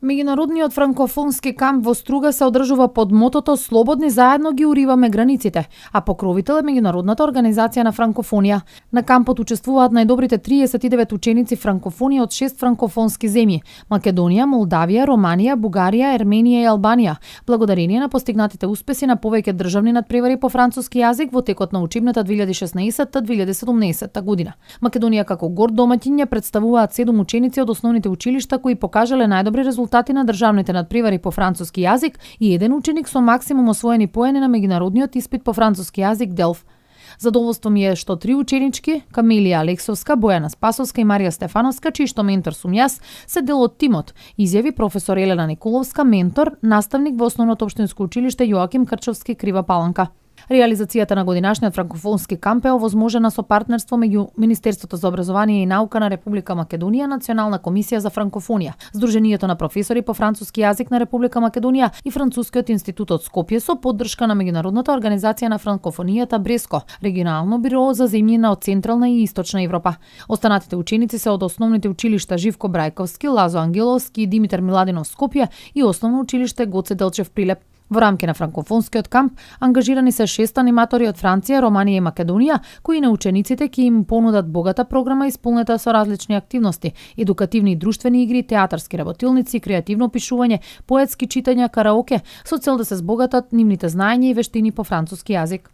Меѓународниот франкофонски камп во Струга се одржува под мотото "Слободни заедно ги уриваме границите", а покровител е Меѓународната организација на франкофонија. На кампот учествуваат најдобрите 39 ученици франкофони од 6 франкофонски земји: Македонија, Молдавија, Романија, Бугарија, Ерменија и Албанија, благодарение на постигнатите успеси на повеќе државни надпревари по француски јазик во текот на учебната 2016-2017 година. Македонија како горд домаќин ја представуваат 7 ученици од основните училишта кои покажале најдобри резултати на државните надпревари по француски јазик и еден ученик со максимум освоени поени на меѓународниот испит по француски јазик ДЕЛФ. Задоволство ми е што 3 ученички, Камилија Алексовска, Бојана Спасовска и Марија Стефановска, чиј што ментор сум јас, се дел од тимот, изјави професор Елена Николовска, ментор, наставник во Основното општинско училиште Јоаким Крчовски, Крива Паланка. Реализацијата на годинашниот франкофонски камп е овозможена со партнерство меѓу Министерството за образование и наука на Република Македонија, Национална комисија за франкофонија, Сдруженијето на професори по француски јазик на Република Македонија и Францускиот институт од Скопје со поддршка на Меѓународната организација на франкофонијата БРЕСКО, регионално биро за земјина од Централна и Источна Европа. Останатите ученици се од основните училишта Живко Брајковски, Лазо Ангеловски и Димитар Миладинов Скопје и Основно училиште Гоце Делчев Прилеп. Во рамки на франкофонскиот камп ангажирани се 6 аниматори од Франција, Романија и Македонија, кои на учениците ќе им понудат богата програма исполнета со различни активности: едукативни и друштвени игри, театарски работилници, креативно пишување, поетски читања, караоке, со цел да се збогатат нивните знаења и вештини по француски јазик.